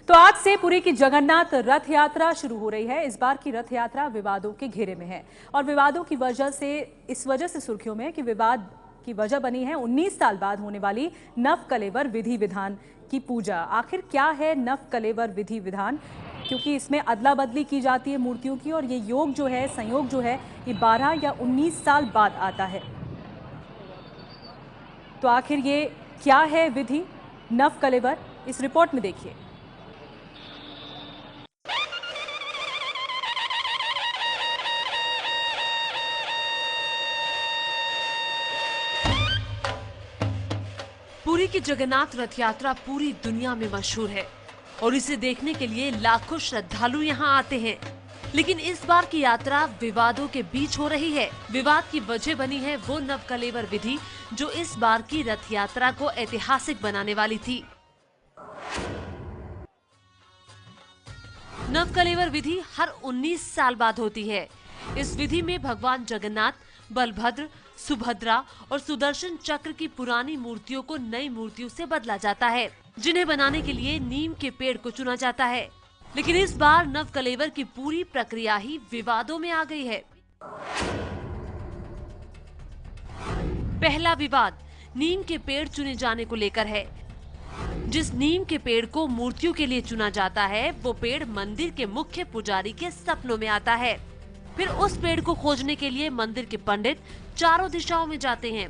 तो आज से पुरी की जगन्नाथ रथ यात्रा शुरू हो रही है। इस बार की रथ यात्रा विवादों के घेरे में है और विवादों की वजह से सुर्खियों में है कि विवाद की वजह बनी है 19 साल बाद होने वाली नव कलेवर विधि विधान की पूजा। आखिर क्या है नव कलेवर विधि विधान, क्योंकि इसमें अदला बदली की जाती है मूर्तियों की और ये योग जो है, संयोग जो है, ये 12 या 19 साल बाद आता है। तो आखिर ये क्या है विधि नव कलेवर, इस रिपोर्ट में देखिए। पुरी की जगन्नाथ रथ यात्रा पूरी दुनिया में मशहूर है और इसे देखने के लिए लाखों श्रद्धालु यहाँ आते हैं। लेकिन इस बार की यात्रा विवादों के बीच हो रही है। विवाद की वजह बनी है वो नवकलेवर विधि जो इस बार की रथ यात्रा को ऐतिहासिक बनाने वाली थी। नवकलेवर विधि हर 19 साल बाद होती है। इस विधि में भगवान जगन्नाथ, बलभद्र, सुभद्रा और सुदर्शन चक्र की पुरानी मूर्तियों को नई मूर्तियों से बदला जाता है, जिन्हें बनाने के लिए नीम के पेड़ को चुना जाता है। लेकिन इस बार नवकलेवर की पूरी प्रक्रिया ही विवादों में आ गई है। पहला विवाद नीम के पेड़ चुने जाने को लेकर है। जिस नीम के पेड़ को मूर्तियों के लिए चुना जाता है, वो पेड़ मंदिर के मुख्य पुजारी के सपनों में आता है। फिर उस पेड़ को खोजने के लिए मंदिर के पंडित चारों दिशाओं में जाते हैं।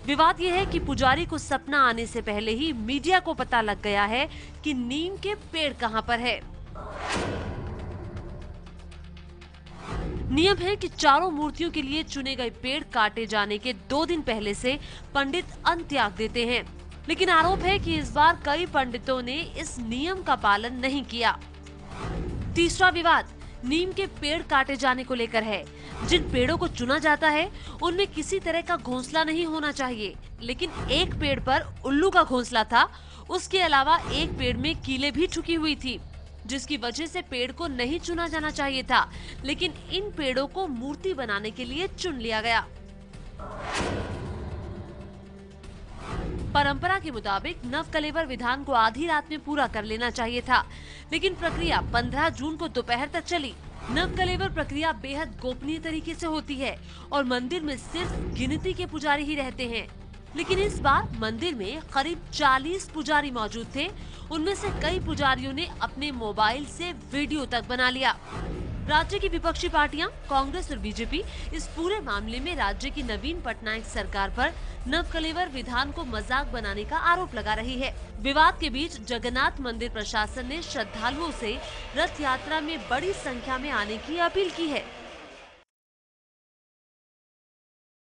विवाद यह है कि पुजारी को सपना आने से पहले ही मीडिया को पता लग गया है कि नीम के पेड़ कहां पर है। नियम है कि चारों मूर्तियों के लिए चुने गए पेड़ काटे जाने के 2 दिन पहले से पंडित अन्न त्याग देते हैं। लेकिन आरोप है कि इस बार कई पंडितों ने इस नियम का पालन नहीं किया। तीसरा विवाद नीम के पेड़ काटे जाने को लेकर है। जिन पेड़ों को चुना जाता है उनमें किसी तरह का घोंसला नहीं होना चाहिए, लेकिन एक पेड़ पर उल्लू का घोंसला था। उसके अलावा एक पेड़ में कीले भी ठुकी हुई थी, जिसकी वजह से पेड़ को नहीं चुना जाना चाहिए था। लेकिन इन पेड़ों को मूर्ति बनाने के लिए चुन लिया गया। परंपरा के मुताबिक नवकलेवर विधान को आधी रात में पूरा कर लेना चाहिए था, लेकिन प्रक्रिया 15 जून को दोपहर तक चली। नवकलेवर प्रक्रिया बेहद गोपनीय तरीके से होती है और मंदिर में सिर्फ गिनती के पुजारी ही रहते हैं। लेकिन इस बार मंदिर में करीब 40 पुजारी मौजूद थे। उनमें से कई पुजारियों ने अपने मोबाइल से वीडियो तक बना लिया। राज्य की विपक्षी पार्टियां कांग्रेस और बीजेपी इस पूरे मामले में राज्य की नवीन पटनायक सरकार पर नवकलेवर विधान को मजाक बनाने का आरोप लगा रही है। विवाद के बीच जगन्नाथ मंदिर प्रशासन ने श्रद्धालुओं से रथ यात्रा में बड़ी संख्या में आने की अपील की है।